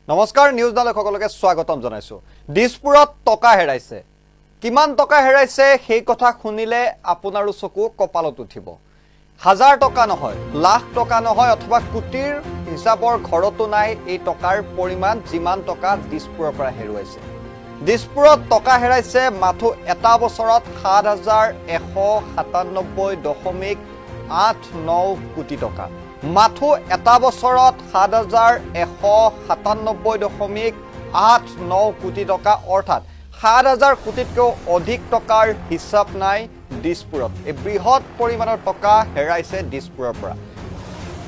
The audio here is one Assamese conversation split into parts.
নমস্কাৰ নিউজ দালকসকলকে স্বাগতম জনাইছো। দিছপুৰত টকা হেৰাইছে। কিমান টকা হেৰাইছে সেই কথা শুনিলে আপোনাৰো চকু কপালত উঠিব। হাজাৰ টকা নহয়, লাখ টকা নহয় অথবা কোটিৰ হিচাপৰ ঘৰতো নাই এই টকাৰ পৰিমাণ যিমান টকা দিছপুৰৰ পৰা হেৰুৱাইছে। দিছপুৰত টকা হেৰাইছে মাথো এটা বছৰত ৭,১৯৭.89 কোটি টকা। মাথো এটা বছৰত ৭,১৯৭.89 কোটি টকা অৰ্থাৎ ৭,০০০ কোটিতকৈও অধিক টকাৰ হিচাপ নাই দিছপুৰত। এই বৃহৎ পৰিমাণৰ টকা হেৰাইছে দিছপুৰৰ পৰা।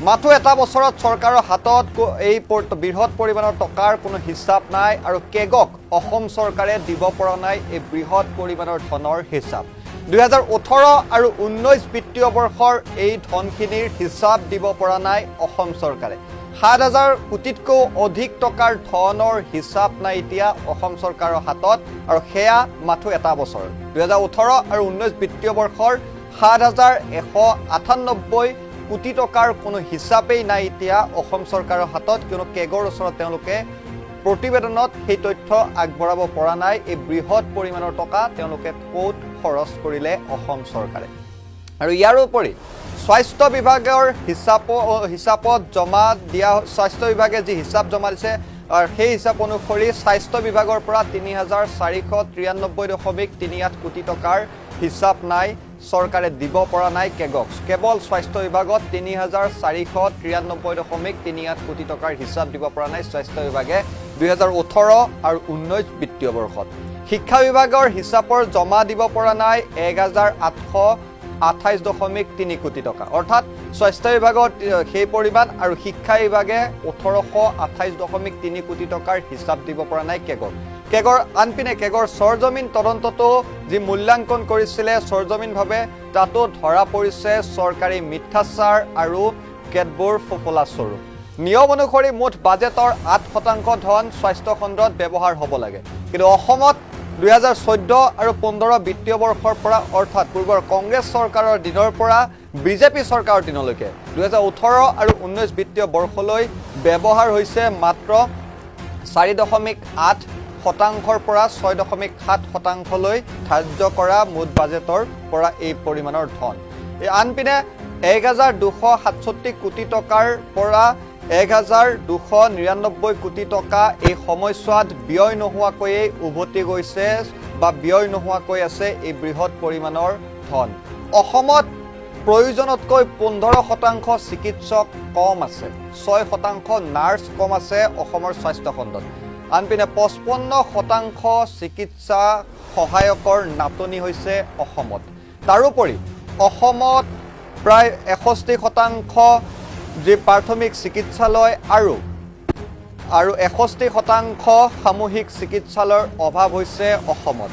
মাথো এটা বছৰত চৰকাৰৰ হাতত এই বৃহৎ পৰিমাণৰ টকাৰ কোনো হিচাপ নাই আৰু কেগক অসম চৰকাৰে দিব পৰা নাই এই বৃহৎ পৰিমাণৰ ধনৰ হিচাপ। ২০১৮ আৰু ১৯ বিত্তীয় বৰ্ষৰ এই ধনখিনিৰ হিচাপ দিব পৰা নাই অসম চৰকাৰে। ৭,০০০ কোটিতকৈও অধিক টকাৰ ধনৰ হিচাপ নাই এতিয়া অসম চৰকাৰৰ হাতত আৰু সেয়া মাথো এটা বছৰ। ২০১৮ আৰু ১৯ বিত্তীয় বৰ্ষৰ ৭,১৯৮ কোটি টকাৰ কোনো হিচাপেই নাই এতিয়া অসম চৰকাৰৰ হাতত, কিয়নো কেগৰ ওচৰত তেওঁলোকে প্ৰতিবেদনত সেই তথ্য আগবঢ়াব পৰা নাই এই বৃহৎ পৰিমাণৰ টকা তেওঁলোকে ক'ত খৰচ কৰিলে অসম চৰকাৰে। আৰু ইয়াৰ উপৰি স্বাস্থ্য বিভাগৰ হিচাপত জমা দিয়া, স্বাস্থ্য বিভাগে যি হিচাপ জমা দিছে সেই হিচাপ অনুসৰি স্বাস্থ্য বিভাগৰ পৰা ৩,৪৯৩.৩৮ কোটি টকাৰ হিচাপ নাই, চৰকাৰে দিব পৰা নাই কেগক। কেৱল স্বাস্থ্য বিভাগত ৩,৪৯৩.৩৮ কোটি টকাৰ হিচাপ দিব পৰা নাই স্বাস্থ্য বিভাগে ২০১৮ আৰু ১৯ বিত্তীয় বৰ্ষত। শিক্ষা বিভাগৰ হিচাপৰ জমা দিব পৰা নাই ১,৮২.৩ কোটি টকা, অৰ্থাৎ স্বাস্থ্য বিভাগত সেই পৰিমাণ আৰু শিক্ষা বিভাগে ১,৮২.৩ কোটি টকাৰ হিচাপ দিব পৰা নাই কেগক। আনপিনে কেগৰ সৰজমিন তদন্ততো যি মূল্যাংকন কৰিছিলে সৰজমিনভাৱে তাতো ধৰা পৰিছে চৰকাৰী মিথ্যাচাৰ আৰু কেতবোৰ ফোপোলা স্বৰূপ। নিয়ম অনুসৰি মুঠ বাজেটৰ ৮% ধন স্বাস্থ্য খণ্ডত ব্যৱহাৰ হ'ব লাগে, কিন্তু অসমত ২০১৪ আৰু ১৫ বিত্তীয় বৰ্ষৰ পৰা অৰ্থাৎ পূৰ্বৰ কংগ্ৰেছ চৰকাৰৰ দিনৰ পৰা বিজেপি চৰকাৰৰ দিনলৈকে ২০১৮ আৰু ১৯ বিত্তীয় বৰ্ষলৈ ব্যৱহাৰ হৈছে মাত্ৰ ৪.৮% পৰা ৬.৭%লৈ ধাৰ্য কৰা মুঠ বাজেটৰ পৰা এই পৰিমাণৰ ধন। আনপিনে ১,২৬৭ কোটি টকাৰ পৰা ১,২৯৯ কোটি টকা এই সময়ছোৱাত ব্যয় নোহোৱাকৈয়ে উভতি গৈছে বা ব্যয় নোহোৱাকৈ আছে এই বৃহৎ পৰিমাণৰ ধন। অসমত প্ৰয়োজনতকৈ ১৫% চিকিৎসক কম আছে, ৬% নাৰ্ছ কম আছে অসমৰ স্বাস্থ্য খণ্ডত। আনপিনে ৫৫% চিকিৎসা সহায়কৰ নাটনি হৈছে অসমত। তাৰোপৰি অসমত প্ৰায় ৬১% যি প্ৰাথমিক চিকিৎসালয় আৰু ৬১% সামূহিক চিকিৎসালয়ৰ অভাৱ হৈছে অসমত।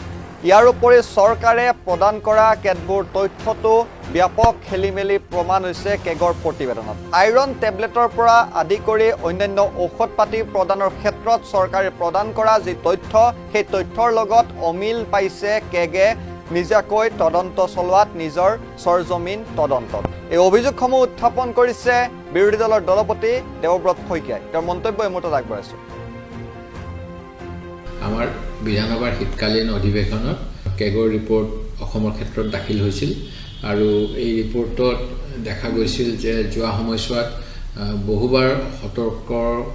ইয়াৰ উপৰি চৰকাৰে প্ৰদান কৰা কেতবোৰ তথ্যতো ব্যাপক খেলিমেলি প্ৰমাণ হৈছে কেগৰ প্ৰতিবেদনত। আইৰণ টেবলেটৰ পৰা আদি কৰি অন্যান্য ঔষধ পাতি প্ৰদানৰ ক্ষেত্ৰত চৰকাৰে প্ৰদান কৰা যি তথ্য সেই তথ্যৰ লগত অমিল পাইছে কেগে নিজাকৈ তদন্ত চলোৱাত নিজৰ সৰজমিন তদন্তত। এই অভিযোগসমূহ উত্থাপন কৰিছে বিৰোধী দলৰ দলপতি দেৱব্ৰত শইকীয়াই। তেওঁৰ মন্তব্য এই মুহূৰ্তত আগবঢ়াইছোঁ। আমাৰ বিধানসভাৰ শীতকালীন অধিৱেশনত কেগৰ ৰিপৰ্ট অসমৰ ক্ষেত্ৰত দাখিল হৈছিল আৰু এই ৰিপৰ্টত দেখা গৈছিল যে যোৱা সময়ছোৱাত বহুবাৰ সতৰ্ক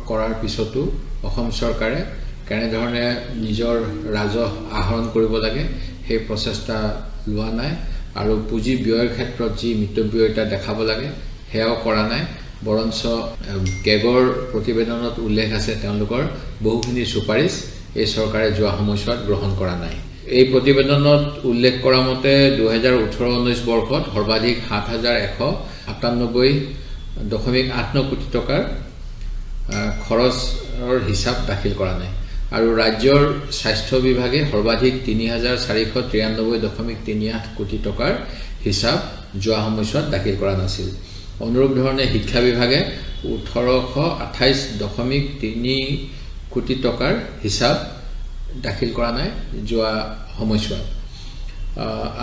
কৰাৰ পিছতো অসম চৰকাৰে কেনেধৰণে নিজৰ ৰাজহ আহৰণ কৰিব লাগে সেই প্ৰচেষ্টা লোৱা নাই আৰু পুঁজি ব্যয়ৰ ক্ষেত্ৰত যি মিতব্যয়িতা দেখাব লাগে সেয়াও কৰা নাই। বৰঞ্চ কেগৰ প্ৰতিবেদনত উল্লেখ আছে তেওঁলোকৰ বহুখিনি চুপাৰিচ এই চৰকাৰে যোৱা সময়ছোৱাত গ্ৰহণ কৰা নাই। এই প্ৰতিবেদনত উল্লেখ কৰা মতে ২০১৮-১৯ বৰ্ষত সৰ্বাধিক ৭,১৯৭.৮ কোটি টকাৰ খৰচৰ হিচাপ দাখিল কৰা নাই আৰু ৰাজ্যৰ স্বাস্থ্য বিভাগে সৰ্বাধিক ৩,৪৯৩.৩৮ কোটি টকাৰ হিচাপ যোৱা সময়ছোৱাত দাখিল কৰা নাছিল। অনুৰূপ ধৰণে শিক্ষা বিভাগে ১,৮২.৩ কোটি টকাৰ হিচাপ দাখিল কৰা নাই যোৱা সময়ছোৱাত।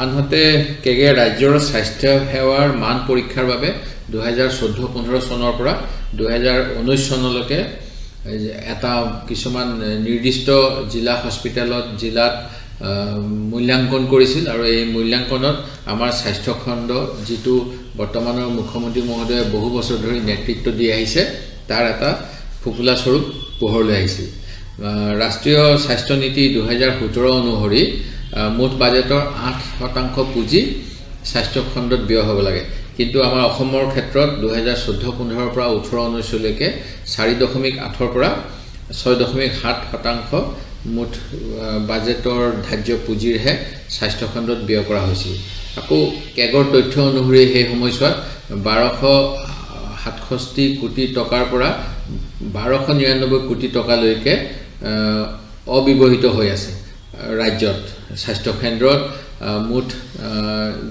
আনহাতে কেগে ৰাজ্যৰ স্বাস্থ্য সেৱাৰ মান পৰীক্ষাৰ বাবে ২০১৪-১৫ চনৰ পৰা ২০১৯ চনলৈকে এটা কিছুমান নিৰ্দিষ্ট জিলা হস্পিটেলত জিলাত মূল্যাঙ্কন কৰিছিল আৰু এই মূল্যাঙ্কনত আমাৰ স্বাস্থ্য খণ্ড যিটো বৰ্তমানৰ মুখ্যমন্ত্ৰী মহোদয়ে বহু বছৰ ধৰি নেতৃত্ব দি আহিছে তাৰ এটা ফুপুলা স্বৰূপ পোহৰলৈ আহিছিল ৰাষ্ট্ৰীয় স্বাস্থ্য নীতি 2017 অনুসৰি মুঠ বাজেটৰ 8% পুঁজি স্বাস্থ্য খণ্ডত ব্যয় হ'ব লাগে কিন্তু আমাৰ অসমৰ ক্ষেত্ৰত 2014-15 পৰা 18-19 লৈকে 4.8 পৰা 6.7% মুঠ বাজেটৰ ধাৰ্য পুঁজিৰহে স্বাস্থ্য খণ্ডত ব্যয় কৰা হৈছিল আকৌ কেগৰ তথ্য অনুসৰি সেই সময়ছোৱাত 1267 কোটি টকাৰ পৰা 1299 কোটি টকালৈকে অবিবহিত হৈ আছে ৰাজ্যত স্বাস্থ্য কেন্দ্ৰত মুঠ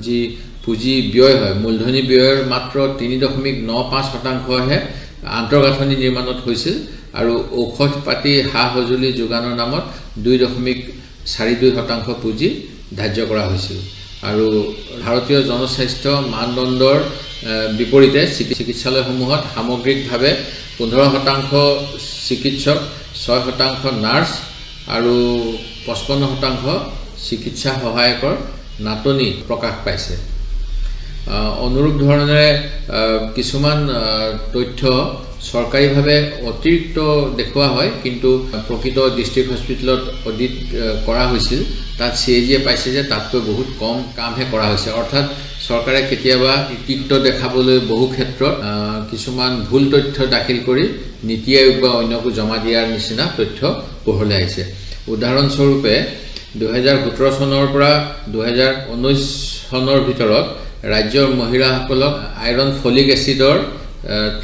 যি পুঁজি ব্যয় হয় মূলধনী ব্যয়ৰ মাত্ৰ 3.95%হে আন্তঃগাঁথনি নিৰ্মাণত হৈছিল আৰু ঔষধ পাতি হা সঁজুলি যোগানৰ নামত 2.42% পুঁজি ধাৰ্য কৰা হৈছিল আৰু ভাৰতীয় জনস্বাস্থ্য মানদণ্ডৰ বিপৰীতে চিকিৎসালয়সমূহত সামগ্ৰিকভাৱে 15% চিকিৎসক 6% নাৰ্ছ আৰু 55% চিকিৎসা সহায়কৰ নাটনি প্ৰকাশ পাইছে অনুৰূপ ধৰণে কিছুমান তথ্য সৰকাৰীভাৱে অতিৰিক্ত দেখুওৱা হয় কিন্তু প্ৰকৃত ডিস্ট্ৰিক্ট হস্পিটেলত অডিট কৰা হৈছিল তাত সিএজিয়ে পাইছে যে তাতকৈ বহুত কম কামহে কৰা হৈছে অৰ্থাৎ চৰকাৰে কেতিয়াবা কৃতিত্ব দেখাবলৈ বহু ক্ষেত্ৰত কিছুমান ভুল তথ্য দাখিল কৰি নীতি আয়োগ বা অন্যকো জমা দিয়াৰ নিচিনা তথ্য পোহৰলৈ আহিছে উদাহৰণস্বৰূপে 2017 চনৰ পৰা 2019 চনৰ ভিতৰত ৰাজ্যৰ মহিলাসকলক আইৰণ ফলিক এচিডৰ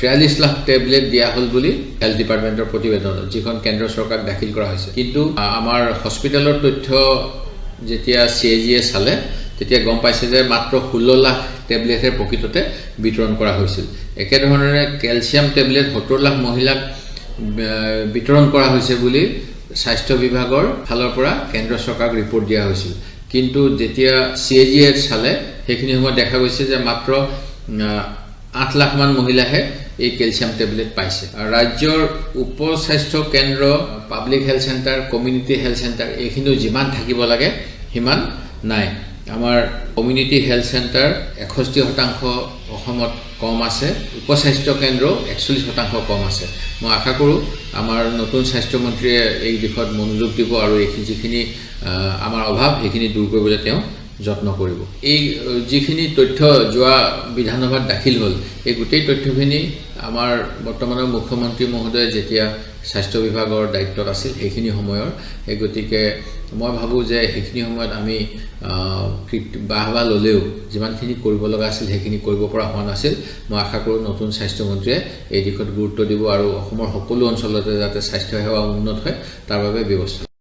43 লাখ টেবলেট দিয়া হল বুলি হেলথ ডিপাৰ্টমেণ্টৰ প্ৰতিবেদন যিখন কেন্দ্ৰ চৰকাৰক দাখিল কৰা হৈছে কিন্তু আমাৰ হস্পিটেলৰ তথ্য যেতিয়া সিএজিয়ে চালে তেতিয়া গম পাইছে যে মাত্ৰ 16 লাখ টেবলেটহে প্ৰকৃততে বিতৰণ কৰা হৈছিল একেধৰণে কেলছিয়াম টেবলেট 70 লাখ মহিলাক বিতৰণ কৰা হৈছে বুলি স্বাস্থ্য বিভাগৰ ফালৰ পৰা কেন্দ্ৰ চৰকাৰক ৰিপৰ্ট দিয়া হৈছিল কিন্তু যেতিয়া সিএজিয়ে চালে সেইখিনি সময় দেখা গৈছে যে মাত্ৰ 8 লাখ মান মহিলাহে এই কেলছিয়াম টেবলেট পাইছে ৰাজ্যৰ উপস্বাস্থ্য কেন্দ্ৰ public health centre community health centre এইখিনিও যিমান থাকিব লাগে সিমান নাই আমাৰ কমিউনিটি হেলথ সেন্টাৰ 61% অসমত কম আছে উপস্বাস্থ্য কেন্দ্ৰ 41% কম আছে মই আশা কৰোঁ আমাৰ নতুন স্বাস্থ্য মন্ত্ৰীয়ে এই দিশত মনোযোগ দিব আৰু যিখিনি আমাৰ অভাৱ সেইখিনি দূৰ কৰিবলৈ তেওঁ যত্ন কৰিব এই যিখিনি তথ্য যোৱা বিধানসভাত দাখিল হ'ল এই গোটেই তথ্যখিনি আমাৰ বৰ্তমানৰ মুখ্যমন্ত্ৰী মহোদয় যেতিয়া স্বাস্থ্য বিভাগৰ দায়িত্বত আছিল সেইখিনি সময়ৰ এই গতিকে মই ভাবো যে সেইখিনি সময়ত আমি বাহবা ললেও যিমানখিনি কৰিব লগা আছিল সেইখিনি কৰিব পৰা হোৱা নাছিল মই আশা কৰোঁ নতুন স্বাস্থ্য মন্ত্ৰীয়ে এই দিশত গুৰুত্ব দিব আৰু অসমৰ সকলো অঞ্চলতে যাতে স্বাস্থ্য সেৱা উন্নত হয় তাৰ বাবে ব্যৱস্থা